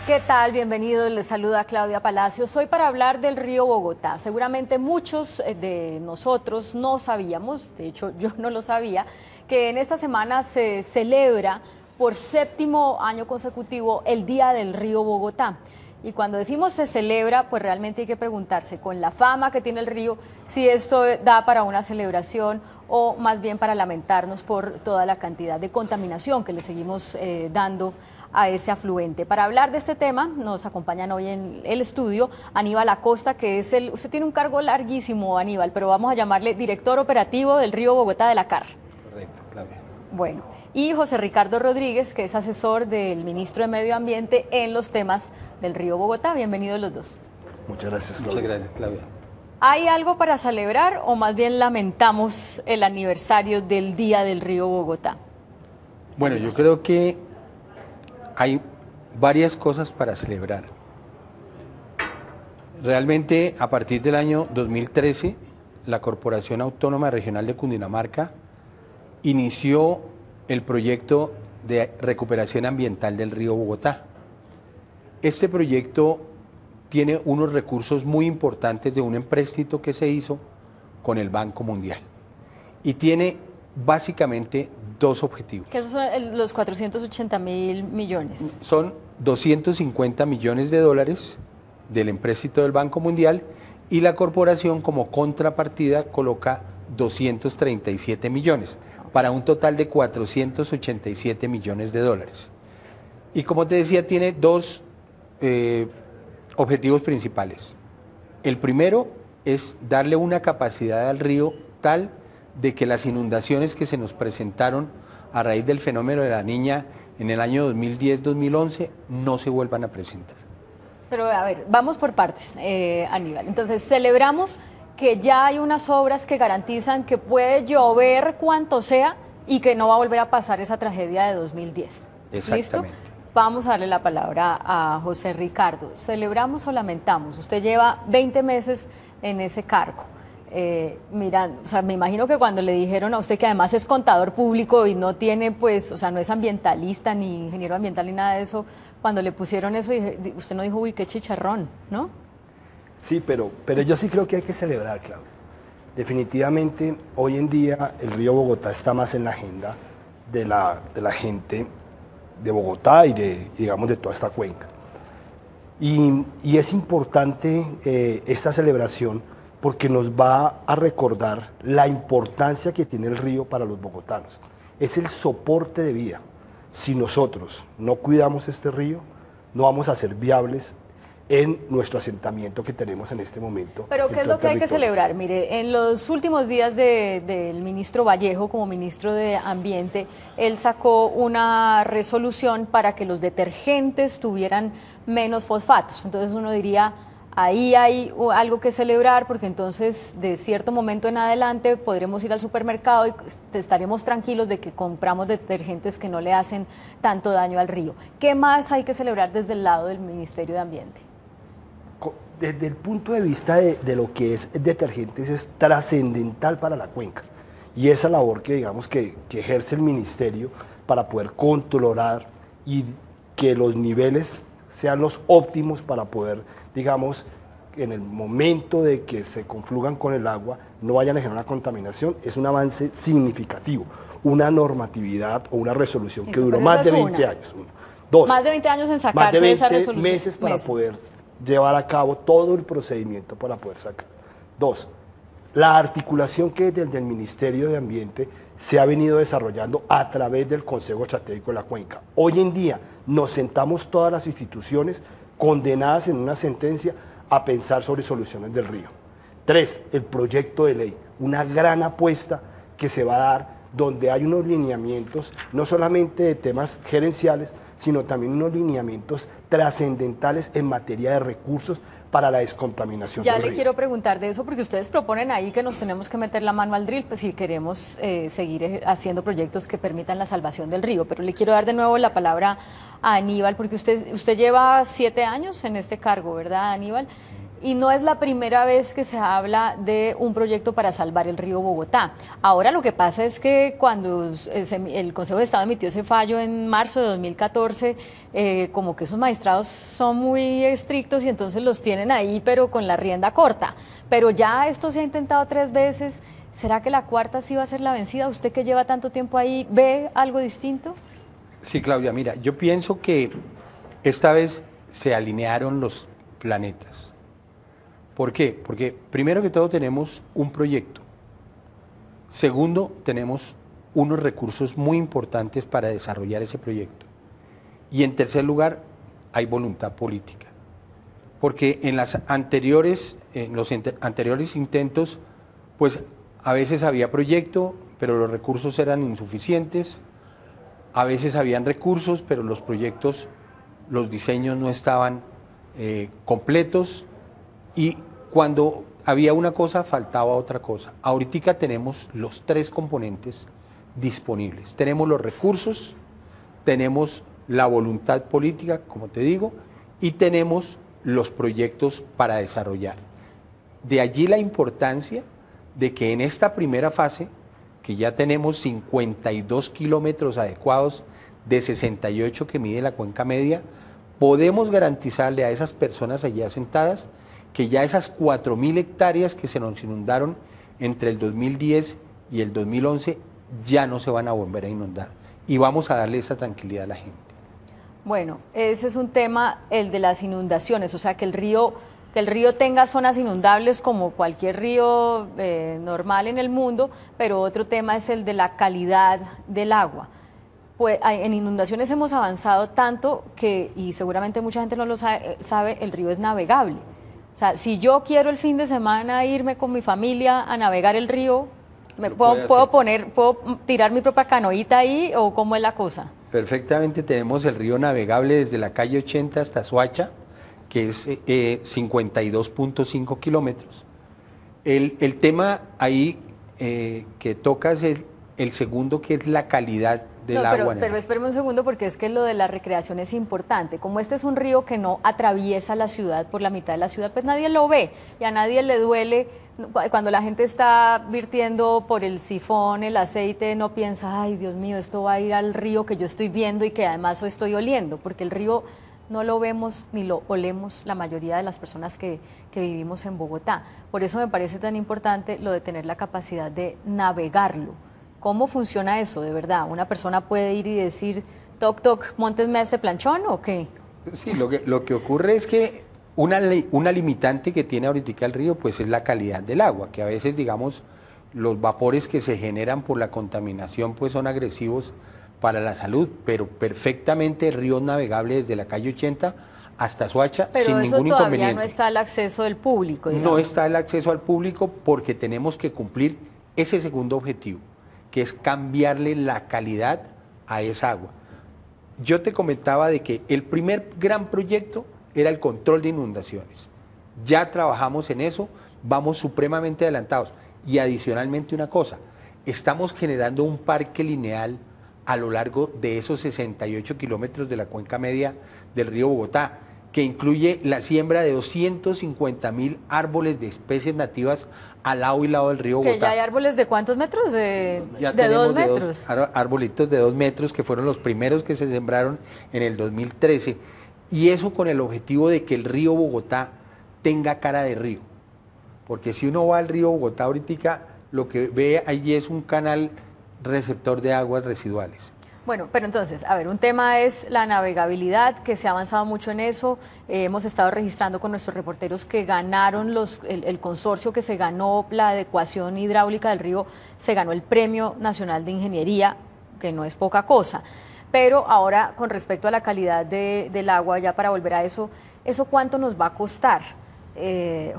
¿Qué tal? Bienvenidos, les saluda Claudia Palacios. Hoy para hablar del río Bogotá. Seguramente muchos de nosotros no sabíamos, de hecho yo no lo sabía, que en esta semana se celebra por 7º año consecutivo el Día del Río Bogotá. Y cuando decimos se celebra, pues realmente hay que preguntarse, con la fama que tiene el río, si esto da para una celebración o más bien para lamentarnos por toda la cantidad de contaminación que le seguimos dando a ese afluente. Para hablar de este tema nos acompañan hoy en el estudio Aníbal Acosta, que es usted tiene un cargo larguísimo, Aníbal, pero vamos a llamarle director operativo del río Bogotá de la CAR. Correcto, Claudia. Bueno, y José Ricardo Rodríguez, que es asesor del ministro de Medio Ambiente en los temas del río Bogotá. Bienvenidos los dos. Muchas gracias, Claudia. Muchas gracias, Claudia. ¿Hay algo para celebrar o más bien lamentamos el aniversario del Día del Río Bogotá? Bueno, yo creo que hay varias cosas para celebrar. Realmente, a partir del año 2013, la Corporación Autónoma Regional de Cundinamarca inició el proyecto de recuperación ambiental del río Bogotá. Este proyecto tiene unos recursos muy importantes de un empréstito que se hizo con el Banco Mundial y tiene básicamente dos objetivos. ¿Qué son los 480.000 millones? Son 250 millones de dólares del empréstito del Banco Mundial y la corporación como contrapartida coloca 237 millones para un total de 487 millones de dólares. Y como te decía, tiene dos objetivos principales. El primero es darle una capacidad al río tal de que las inundaciones que se nos presentaron a raíz del fenómeno de la Niña en el año 2010-2011 no se vuelvan a presentar. Pero a ver, vamos por partes, Aníbal. Entonces, celebramos que ya hay unas obras que garantizan que puede llover cuanto sea y que no va a volver a pasar esa tragedia de 2010. Exactamente. ¿Listo? Vamos a darle la palabra a José Ricardo. ¿Celebramos o lamentamos? Usted lleva 20 meses en ese cargo. Mira, o sea, me imagino que cuando le dijeron a usted que además es contador público y no tiene, pues, o sea, no es ambientalista ni ingeniero ambiental ni nada de eso, cuando le pusieron eso, usted no dijo, uy, qué chicharrón, ¿no? Sí, pero yo sí creo que hay que celebrar, Claudia. Definitivamente, hoy en día el río Bogotá está más en la agenda de la gente de Bogotá y digamos, de toda esta cuenca. Y es importante esta celebración porque nos va a recordar la importancia que tiene el río para los bogotanos. Es el soporte de vida. Si nosotros no cuidamos este río, no vamos a ser viables en nuestro asentamiento que tenemos en este momento. Pero ¿qué es lo que hay que celebrar? Mire, en los últimos días del ministro Vallejo como ministro de Ambiente, él sacó una resolución para que los detergentes tuvieran menos fosfatos. Entonces uno diría, ahí hay algo que celebrar porque entonces de cierto momento en adelante podremos ir al supermercado y estaremos tranquilos de que compramos detergentes que no le hacen tanto daño al río. ¿Qué más hay que celebrar desde el lado del Ministerio de Ambiente? Desde el punto de vista de lo que es detergentes es trascendental para la cuenca y esa labor que digamos que ejerce el ministerio para poder controlar y que los niveles sean los óptimos para poder, digamos, en el momento de que se confluyan con el agua no vayan a generar una contaminación, es un avance significativo, una normatividad o una resolución que duró más de 20 años. Dos, más de 20 años en sacarse de esa resolución. Más de 20 meses para poder llevar a cabo todo el procedimiento para poder sacar. Dos, la articulación que desde el Ministerio de Ambiente se ha venido desarrollando a través del Consejo Estratégico de la Cuenca. Hoy en día nos sentamos todas las instituciones condenadas en una sentencia a pensar sobre soluciones del río. Tres, el proyecto de ley, una gran apuesta que se va a dar donde hay unos lineamientos, no solamente de temas gerenciales, sino también unos lineamientos trascendentales en materia de recursos para la descontaminación del río. Ya le quiero preguntar de eso porque ustedes proponen ahí que nos tenemos que meter la mano al drill pues, si queremos seguir haciendo proyectos que permitan la salvación del río. Pero le quiero dar de nuevo la palabra a Aníbal porque usted lleva 7 años en este cargo, ¿verdad, Aníbal? Y no es la primera vez que se habla de un proyecto para salvar el río Bogotá. Ahora lo que pasa es que cuando el Consejo de Estado emitió ese fallo en marzo de 2014, como que esos magistrados son muy estrictos y entonces los tienen ahí, pero con la rienda corta. Pero ya esto se ha intentado 3 veces. ¿Será que la cuarta sí va a ser la vencida? ¿Usted que lleva tanto tiempo ahí, ve algo distinto? Sí, Claudia, mira, yo pienso que esta vez se alinearon los planetas. ¿Por qué? Porque primero que todo tenemos un proyecto. Segundo, tenemos unos recursos muy importantes para desarrollar ese proyecto. Y en tercer lugar, hay voluntad política. Porque en los anteriores intentos, pues a veces había proyecto, pero los recursos eran insuficientes. A veces habían recursos, pero los proyectos, los diseños no estaban completos. Y cuando había una cosa, faltaba otra cosa. Ahorita tenemos los 3 componentes disponibles. Tenemos los recursos, tenemos la voluntad política, como te digo, y tenemos los proyectos para desarrollar. De allí la importancia de que en esta primera fase, que ya tenemos 52 kilómetros adecuados de 68 que mide la cuenca media, podemos garantizarle a esas personas allá sentadas que ya esas 4.000 hectáreas que se nos inundaron entre el 2010 y el 2011 ya no se van a volver a inundar. Y vamos a darle esa tranquilidad a la gente. Bueno, ese es un tema, el de las inundaciones, o sea, que el río tenga zonas inundables como cualquier río normal en el mundo, pero otro tema es el de la calidad del agua. Pues en inundaciones hemos avanzado tanto que, y seguramente mucha gente no lo sabe, el río es navegable. O sea, si yo quiero el fin de semana irme con mi familia a navegar el río, ¿puedo tirar mi propia canoita ahí o cómo es la cosa? Perfectamente, tenemos el río navegable desde la calle 80 hasta Soacha, que es 52.5 kilómetros. El tema ahí que tocas es el segundo, que es la calidad del agua. Pero espérame un segundo, porque es que lo de la recreación es importante. Como este es un río que no atraviesa la ciudad por la mitad de la ciudad, pues nadie lo ve y a nadie le duele. Cuando la gente está virtiendo por el sifón el aceite, no piensa, ay, Dios mío, esto va a ir al río que yo estoy viendo y que además estoy oliendo, porque el río no lo vemos ni lo olemos la mayoría de las personas que vivimos en Bogotá. Por eso me parece tan importante lo de tener la capacidad de navegarlo. ¿Cómo funciona eso, de verdad? ¿Una persona puede ir y decir, toc, toc, móntesme a este planchón o qué? Sí, lo que ocurre es que una limitante que tiene ahorita el río, pues es la calidad del agua, que a veces, digamos, los vapores que se generan por la contaminación, pues son agresivos para la salud, pero perfectamente el río es navegable desde la calle 80 hasta Soacha sin ningún inconveniente. Pero eso todavía no está al acceso del público, digamos. No está el acceso al público porque tenemos que cumplir ese segundo objetivo, que es cambiarle la calidad a esa agua. Yo te comentaba de que el primer gran proyecto era el control de inundaciones. Ya trabajamos en eso, vamos supremamente adelantados. Y adicionalmente una cosa, estamos generando un parque lineal a lo largo de esos 68 kilómetros de la cuenca media del río Bogotá, que incluye la siembra de 250.000 árboles de especies nativas al lado y lado del río Bogotá. ¿Que ya hay árboles de cuántos metros? ¿De 2 metros? Arbolitos de 2 metros que fueron los primeros que se sembraron en el 2013. Y eso con el objetivo de que el río Bogotá tenga cara de río. Porque si uno va al río Bogotá ahorita, lo que ve allí es un canal receptor de aguas residuales. Bueno, pero entonces, a ver, un tema es la navegabilidad, que se ha avanzado mucho en eso. Hemos estado registrando con nuestros reporteros que ganaron el consorcio que se ganó la adecuación hidráulica del río, se ganó el Premio Nacional de Ingeniería, que no es poca cosa. Pero ahora, con respecto a la calidad del agua, ya para volver a ¿eso cuánto nos va a costar,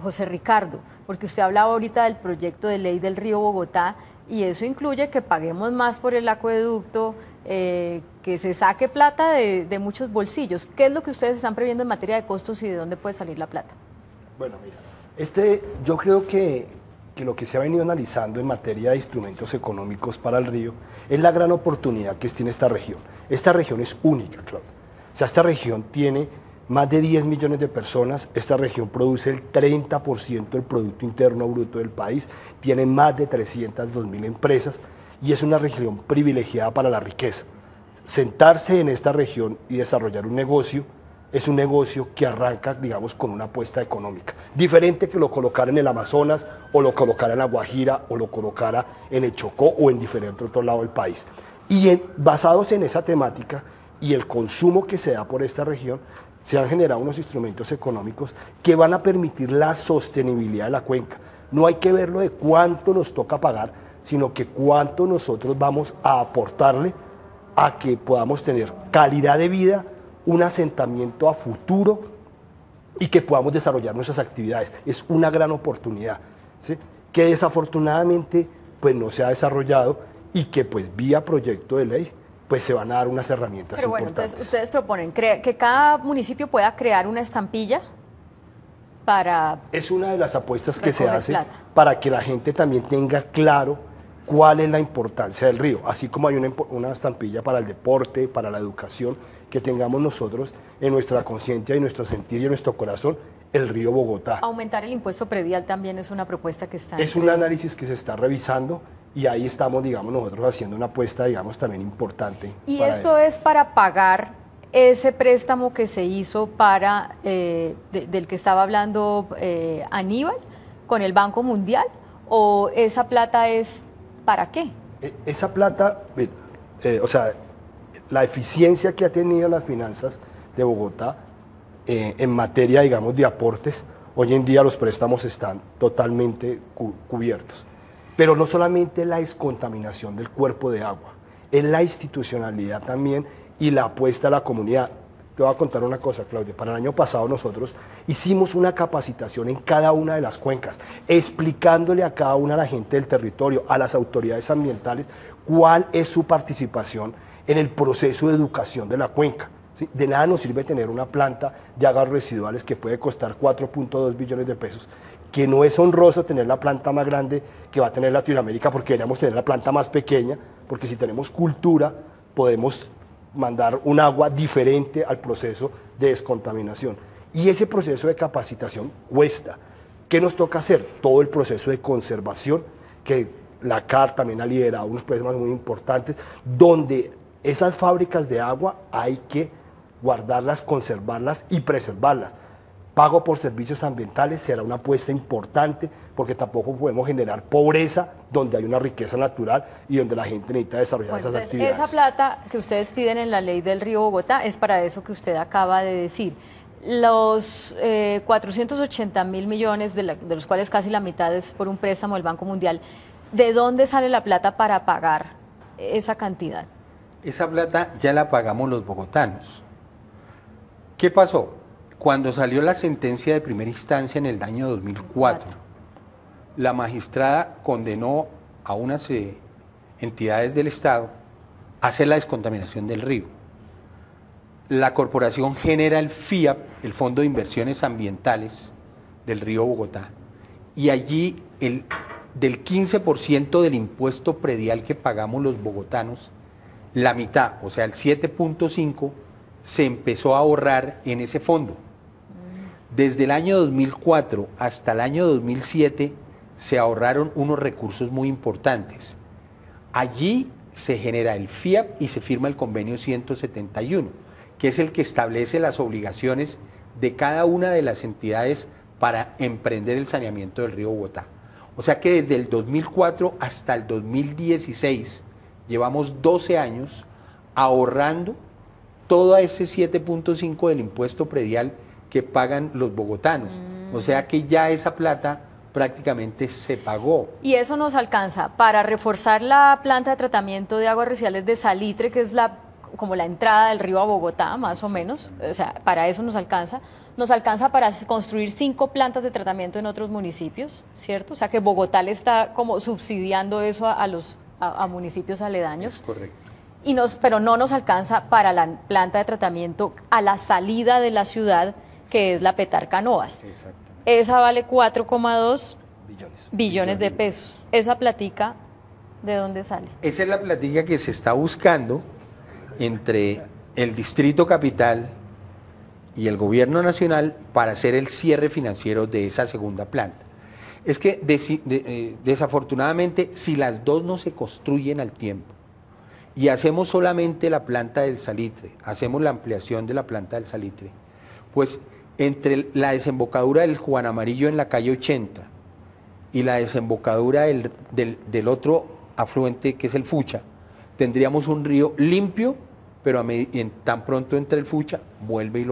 José Ricardo? Porque usted hablaba ahorita del proyecto de ley del río Bogotá, y eso incluye que paguemos más por el acueducto, que se saque plata de muchos bolsillos. ¿Qué es lo que ustedes están previendo en materia de costos y de dónde puede salir la plata? Bueno, mira, yo creo que lo que se ha venido analizando en materia de instrumentos económicos para el río es la gran oportunidad que tiene esta región. Esta región es única, Claudia. O sea, esta región tiene más de 10 millones de personas. Esta región produce el 30% del Producto Interno Bruto del país, tiene más de 302.000 empresas y es una región privilegiada para la riqueza. Sentarse en esta región y desarrollar un negocio es un negocio que arranca, digamos, con una apuesta económica, diferente que lo colocara en el Amazonas o lo colocara en La Guajira o lo colocara en el Chocó o en diferente otro lado del país. Y basados en esa temática y el consumo que se da por esta región, se han generado unos instrumentos económicos que van a permitir la sostenibilidad de la cuenca. No hay que verlo de cuánto nos toca pagar, sino que cuánto nosotros vamos a aportarle a que podamos tener calidad de vida, un asentamiento a futuro y que podamos desarrollar nuestras actividades. Es una gran oportunidad, ¿sí?, que desafortunadamente pues, no se ha desarrollado y que pues vía proyecto de ley pues se van a dar unas herramientas Pero bueno, importantes. entonces ustedes proponen que cada municipio pueda crear una estampilla para... Es una de las apuestas que se recoger hace plata. para que la gente también tenga claro cuál es la importancia del río, así como hay una estampilla para el deporte, para la educación, que tengamos nosotros en nuestra conciencia y nuestro sentir y en nuestro corazón el río Bogotá. Aumentar el impuesto predial también es una propuesta que está... Es un análisis que se está revisando y ahí estamos, digamos, nosotros haciendo una apuesta, digamos, también importante. Y esto es para pagar ese préstamo que se hizo para, del que estaba hablando Aníbal, con el Banco Mundial, ¿o esa plata es para qué? Esa plata, o sea, la eficiencia que ha tenido las finanzas de Bogotá en materia, digamos, de aportes, hoy en día los préstamos están totalmente cubiertos. Pero no solamente la descontaminación del cuerpo de agua, es la institucionalidad también y la apuesta a la comunidad. Te voy a contar una cosa, Claudia. Para el año pasado nosotros hicimos una capacitación en cada una de las cuencas, explicándole a cada una de la gente del territorio, a las autoridades ambientales, cuál es su participación en el proceso de educación de la cuenca. ¿Sí? De nada nos sirve tener una planta de aguas residuales que puede costar 4.2 billones de pesos, que no es honroso tener la planta más grande que va a tener Latinoamérica, porque deberíamos tener la planta más pequeña, porque si tenemos cultura podemos mandar un agua diferente al proceso de descontaminación. Y ese proceso de capacitación cuesta. ¿Qué nos toca hacer? Todo el proceso de conservación, que la CAR también ha liderado unos procesos muy importantes, donde esas fábricas de agua hay que guardarlas, conservarlas y preservarlas. Pago por servicios ambientales será una apuesta importante, porque tampoco podemos generar pobreza donde hay una riqueza natural y donde la gente necesita desarrollar esas actividades. Esa plata que ustedes piden en la ley del río Bogotá es para eso que usted acaba de decir. Los 480.000 millones, de los cuales casi la mitad es por un préstamo del Banco Mundial, ¿de dónde sale la plata para pagar esa cantidad? Esa plata ya la pagamos los bogotanos. ¿Qué pasó? Cuando salió la sentencia de primera instancia en el año 2004, la magistrada condenó a unas entidades del Estado a hacer la descontaminación del río. La corporación genera el FIAP, el Fondo de Inversiones Ambientales del río Bogotá, y allí del 15% del impuesto predial que pagamos los bogotanos, la mitad, o sea, el 7.5%, se empezó a ahorrar en ese fondo. Desde el año 2004 hasta el año 2007 se ahorraron unos recursos muy importantes. Allí se genera el FIAP y se firma el convenio 171, que es el que establece las obligaciones de cada una de las entidades para emprender el saneamiento del río Bogotá. O sea que desde el 2004 hasta el 2016 llevamos 12 años ahorrando todo ese 7.5 del impuesto predial que pagan los bogotanos. O sea que ya esa plata prácticamente se pagó. Y eso nos alcanza para reforzar la planta de tratamiento de aguas residuales de Salitre, que es como la entrada del río a Bogotá, más o menos. O sea, para eso nos alcanza. Nos alcanza para construir 5 plantas de tratamiento en otros municipios, ¿cierto? O sea que Bogotá le está como subsidiando eso a municipios aledaños. Es correcto. Pero no nos alcanza para la planta de tratamiento a la salida de la ciudad, que es la Petar-Canoas. Esa vale 4,2 billones de pesos. ¿Esa platica de dónde sale? Esa es la platica que se está buscando entre el Distrito Capital y el gobierno nacional para hacer el cierre financiero de esa segunda planta. Es que desafortunadamente, si las dos no se construyen al tiempo y hacemos solamente la planta del salitre, hacemos la ampliación de la planta del salitre, pues entre la desembocadura del Juan Amarillo en la calle 80 y la desembocadura del otro afluente que es el Fucha, tendríamos un río limpio, pero tan pronto entre el Fucha, vuelve y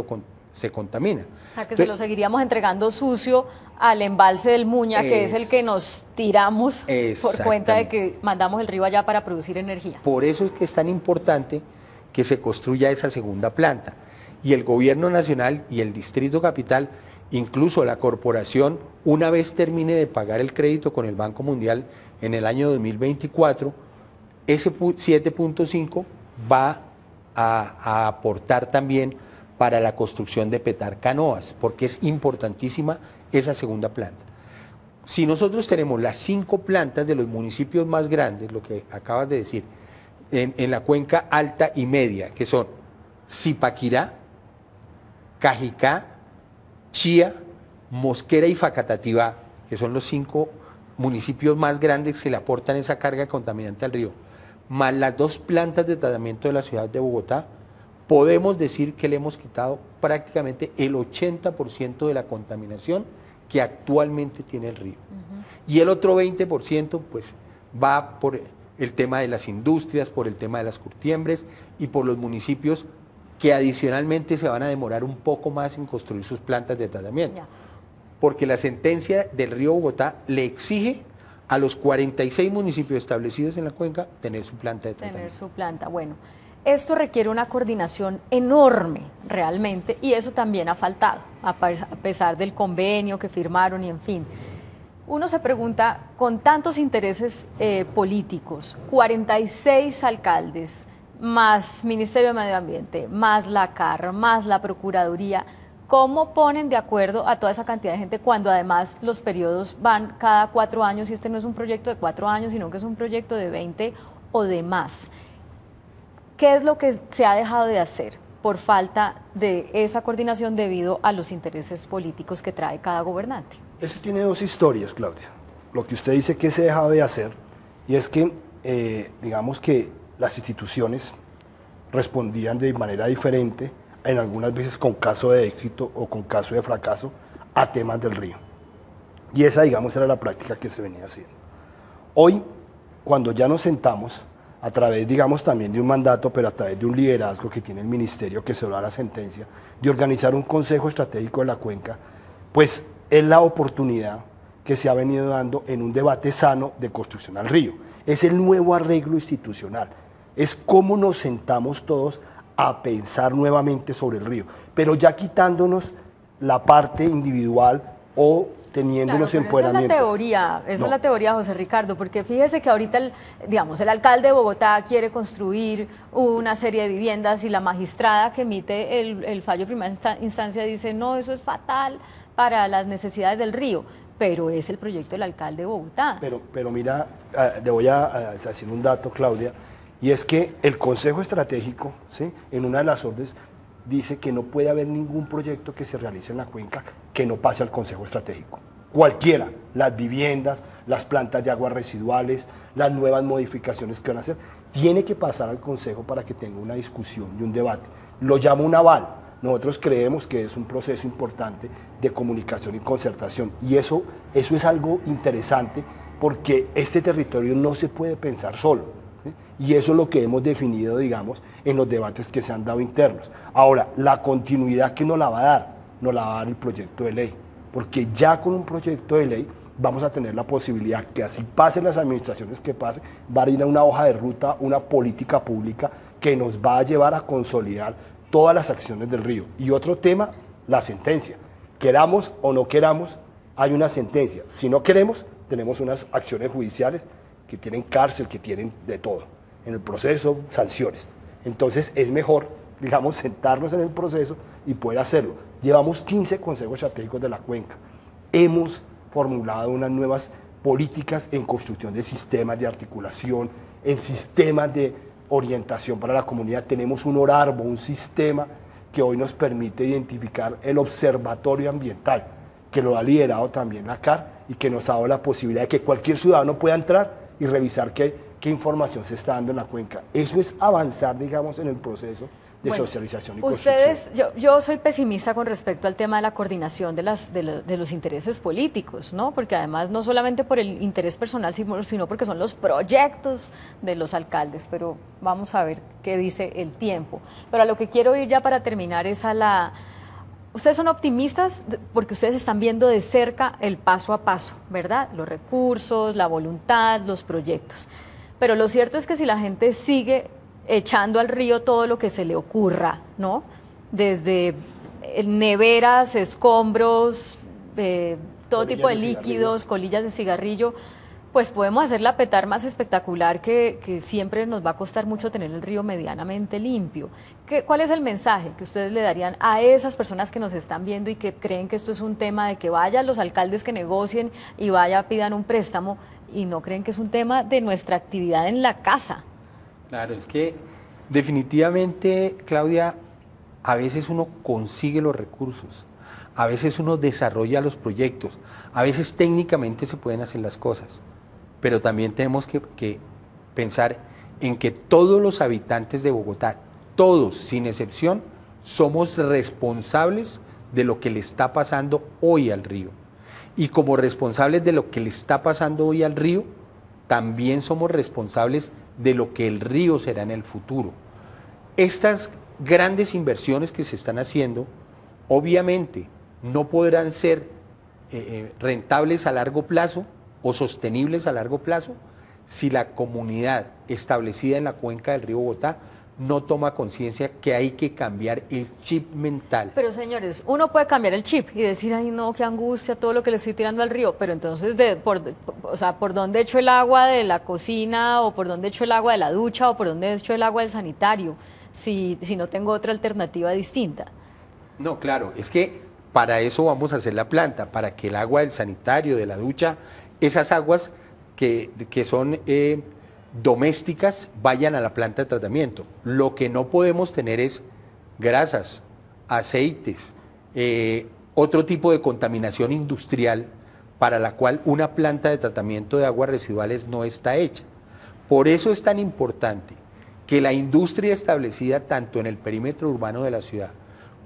se contamina. O sea, que se lo seguiríamos entregando sucio al embalse del Muña, que es el que nos tiramos por cuenta de que mandamos el río allá para producir energía. Por eso es que es tan importante que se construya esa segunda planta. Y el gobierno nacional y el Distrito Capital, incluso la corporación, una vez termine de pagar el crédito con el Banco Mundial en el año 2024, ese 7.5 va a aportar también para la construcción de Petar Canoas, porque es importantísima esa segunda planta. Si nosotros tenemos las 5 plantas de los municipios más grandes, lo que acabas de decir, en la cuenca alta y media, que son Zipaquirá, Cajicá, Chía, Mosquera y Facatativá, que son los 5 municipios más grandes que le aportan esa carga contaminante al río, más las 2 plantas de tratamiento de la ciudad de Bogotá, podemos decir que le hemos quitado prácticamente el 80% de la contaminación que actualmente tiene el río. Y el otro 20% pues va por el tema de las industrias, por el tema de las curtiembres y por los municipios que adicionalmente se van a demorar un poco más en construir sus plantas de tratamiento. Porque la sentencia del río Bogotá le exige a los 46 municipios establecidos en la cuenca tener su planta de tratamiento. Tener su planta, bueno. Esto requiere una coordinación enorme realmente y eso también ha faltado, a pesar del convenio que firmaron y en fin. Uno se pregunta, con tantos intereses políticos, 46 alcaldes, más Ministerio de Medio Ambiente, más la CAR, más la Procuraduría, ¿cómo ponen de acuerdo a toda esa cantidad de gente cuando además los periodos van cada 4 años y este no es un proyecto de 4 años, sino que es un proyecto de 20 o de más? ¿Qué es lo que se ha dejado de hacer por falta de esa coordinación debido a los intereses políticos que trae cada gobernante? Eso tiene 2 historias, Claudia. Lo que usted dice que se ha dejado de hacer, y es que, digamos que las instituciones respondían de manera diferente, en algunas veces con caso de éxito o con caso de fracaso, a temas del río. Y esa, digamos, era la práctica que se venía haciendo. Hoy, cuando ya nos sentamos, a través, digamos, también de un mandato, pero a través de un liderazgo que tiene el ministerio que se da la sentencia, de organizar un consejo estratégico de la cuenca, pues es la oportunidad que se ha venido dando en un debate sano de construcción al río. Es el nuevo arreglo institucional, es cómo nos sentamos todos a pensar nuevamente sobre el río, pero ya quitándonos la parte individual o teniéndonos empoderamiento. Esa es la teoría, José Ricardo, porque fíjese que ahorita, el alcalde de Bogotá quiere construir una serie de viviendas y la magistrada que emite el fallo de primera instancia dice, no, eso es fatal para las necesidades del río, pero es el proyecto del alcalde de Bogotá. Pero mira, le voy a decir un dato, Claudia, y es que el Consejo Estratégico, ¿sí?, en una de las órdenes, dice que no puede haber ningún proyecto que se realice en la cuenca que no pase al Consejo Estratégico. Cualquiera, las viviendas, las plantas de aguas residuales, las nuevas modificaciones que van a hacer, tiene que pasar al Consejo para que tenga una discusión y un debate. Lo llamo un aval. Nosotros creemos que es un proceso importante de comunicación y concertación. Y eso es algo interesante porque este territorio no se puede pensar solo, ¿sí? Y eso es lo que hemos definido, digamos, en los debates que se han dado internos. Ahora, la continuidad que nos la va a dar el proyecto de ley, porque ya con un proyecto de ley vamos a tener la posibilidad que así pasen las administraciones que pasen, va a ir a una hoja de ruta, una política pública que nos va a llevar a consolidar todas las acciones del río. Y otro tema, la sentencia. Queramos o no queramos, hay una sentencia. Si no queremos, tenemos unas acciones judiciales que tienen cárcel, que tienen de todo. En el proceso, sanciones. Entonces es mejor, digamos, sentarnos en el proceso y poder hacerlo. Llevamos 15 consejos estratégicos de la cuenca. Hemos formulado unas nuevas políticas en construcción de sistemas de articulación, en sistemas de orientación para la comunidad. Tenemos un ORARBO, un sistema que hoy nos permite identificar el observatorio ambiental, que lo ha liderado también la CAR y que nos ha dado la posibilidad de que cualquier ciudadano pueda entrar y revisar qué información se está dando en la cuenca. Eso es avanzar, digamos, en el proceso de socialización y ustedes, yo soy pesimista con respecto al tema de la coordinación de los intereses políticos, ¿no? Porque además no solamente por el interés personal, sino porque son los proyectos de los alcaldes, pero vamos a ver qué dice el tiempo. Pero a lo que quiero ir ya para terminar es a la... Ustedes son optimistas porque ustedes están viendo de cerca el paso a paso, ¿verdad? Los recursos, la voluntad, los proyectos. Pero lo cierto es que si la gente sigue echando al río todo lo que se le ocurra, ¿no? Desde neveras, escombros, todo tipo de líquidos, colillas de cigarrillo, pues podemos hacerla petar más espectacular que siempre nos va a costar mucho tener el río medianamente limpio. ¿Cuál es el mensaje que ustedes le darían a esas personas que nos están viendo y que creen que esto es un tema de que vayan los alcaldes que negocien y pidan un préstamo y no creen que es un tema de nuestra actividad en la casa? Claro, es que definitivamente, Claudia, a veces uno consigue los recursos, a veces uno desarrolla los proyectos, a veces técnicamente se pueden hacer las cosas, pero también tenemos que pensar en que todos los habitantes de Bogotá, todos sin excepción, somos responsables de lo que le está pasando hoy al río. Y como responsables de lo que le está pasando hoy al río, también somos responsables de lo que el río será en el futuro. Estas grandes inversiones que se están haciendo, obviamente, no podrán ser rentables a largo plazo o sostenibles a largo plazo si la comunidad establecida en la cuenca del río Bogotá no toma conciencia que hay que cambiar el chip mental. Pero señores, uno puede cambiar el chip y decir, ay no, qué angustia todo lo que le estoy tirando al río, pero entonces, ¿por dónde echo el agua de la cocina o por dónde echo el agua de la ducha o por dónde echo el agua del sanitario si no tengo otra alternativa distinta? No, claro, es que para eso vamos a hacer la planta, para que el agua del sanitario, de la ducha, esas aguas que son domésticas vayan a la planta de tratamiento. Lo que no podemos tener es grasas, aceites, otro tipo de contaminación industrial para la cual una planta de tratamiento de aguas residuales no está hecha. Por eso es tan importante que la industria establecida tanto en el perímetro urbano de la ciudad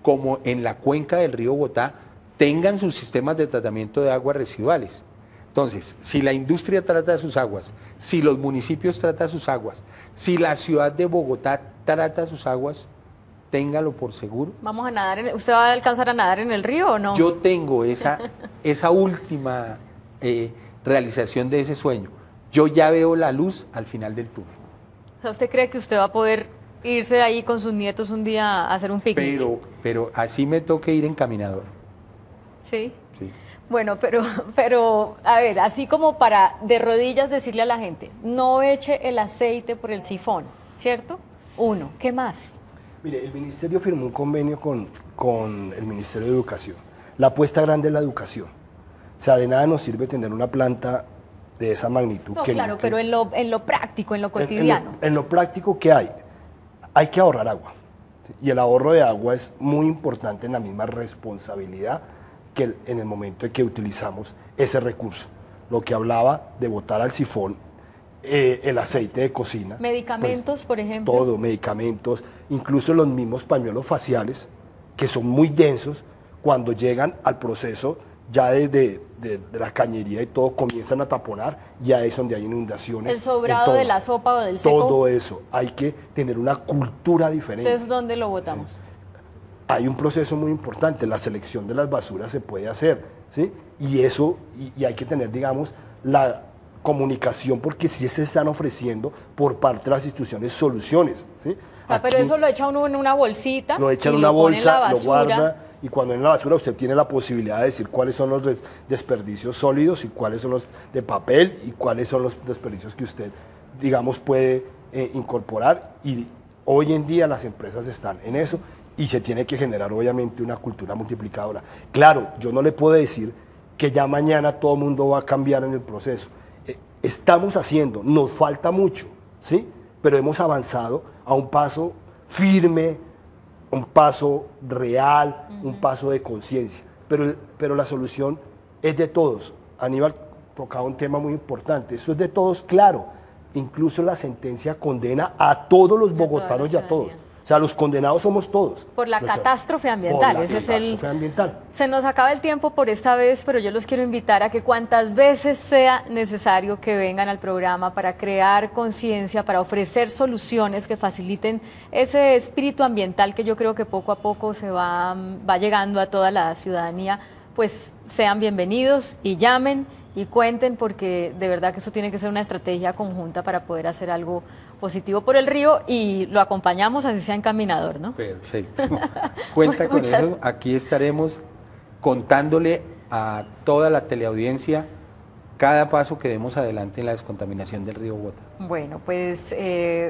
como en la cuenca del río Bogotá tengan sus sistemas de tratamiento de aguas residuales. Entonces, si la industria trata sus aguas, si los municipios tratan sus aguas, si la ciudad de Bogotá trata sus aguas, téngalo por seguro. Vamos a nadar, ¿usted va a alcanzar a nadar en el río o no? Yo tengo esa última realización de ese sueño. Yo ya veo la luz al final del túnel. O sea, ¿usted cree que usted va a poder irse ahí con sus nietos un día a hacer un picnic? Pero así me toque ir en caminador. Sí. Sí. Bueno, pero, a ver, así como para de rodillas decirle a la gente, no eche el aceite por el sifón, ¿cierto? Uno, ¿qué más? Mire, el ministerio firmó un convenio con el Ministerio de Educación. La apuesta grande es la educación. O sea, de nada nos sirve tener una planta de esa magnitud. No, claro, pero en lo práctico, en lo cotidiano. En lo práctico, ¿qué hay? Hay que ahorrar agua. Y el ahorro de agua es muy importante en la misma responsabilidad que en el momento en que utilizamos ese recurso. Lo que hablaba de botar al sifón el aceite de cocina. Medicamentos, pues, por ejemplo. Todo, medicamentos, incluso los mismos pañuelos faciales, que son muy densos, cuando llegan al proceso ya de la cañería y todo, comienzan a taponar, ya es donde hay inundaciones. El sobrado de la sopa o del seco. Todo eso, hay que tener una cultura diferente. Entonces, ¿dónde lo botamos? Sí. Hay un proceso muy importante, la selección de las basuras se puede hacer, ¿sí? Y eso, y hay que tener, digamos, la comunicación, porque sí se están ofreciendo por parte de las instituciones soluciones, ¿sí? Pero eso lo echa uno en una bolsita, lo echa en una bolsa, lo guarda, y cuando en la basura usted tiene la posibilidad de decir cuáles son los desperdicios sólidos y cuáles son los de papel y cuáles son los desperdicios que usted, digamos, puede incorporar, y hoy en día las empresas están en eso. Y se tiene que generar, obviamente, una cultura multiplicadora. Claro, yo no le puedo decir que ya mañana todo el mundo va a cambiar en el proceso. Estamos haciendo, nos falta mucho, ¿sí? Pero hemos avanzado a un paso firme, un paso real, un paso de conciencia. Pero la solución es de todos. Aníbal tocaba un tema muy importante. Esto es de todos, claro. Incluso la sentencia condena a todos los bogotanos y a todos. O sea, los condenados somos todos. Por la catástrofe ambiental. Por la catástrofe ambiental. Se nos acaba el tiempo por esta vez, pero yo los quiero invitar a que cuantas veces sea necesario que vengan al programa para crear conciencia, para ofrecer soluciones que faciliten ese espíritu ambiental que yo creo que poco a poco se va llegando a toda la ciudadanía, pues sean bienvenidos y llamen y cuenten, porque de verdad que eso tiene que ser una estrategia conjunta para poder hacer algo positivo por el río, y lo acompañamos así sea en caminador, ¿no? Perfecto. Cuenta con eso. Aquí estaremos contándole a toda la teleaudiencia cada paso que demos adelante en la descontaminación del río Bogotá. Bueno, pues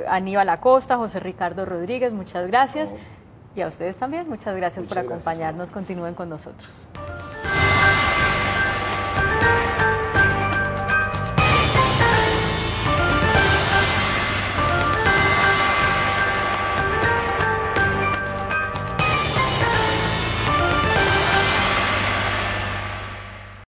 Aníbal Acosta, José Ricardo Rodríguez, muchas gracias. Y a ustedes también, muchas gracias por acompañarnos. Continúen con nosotros.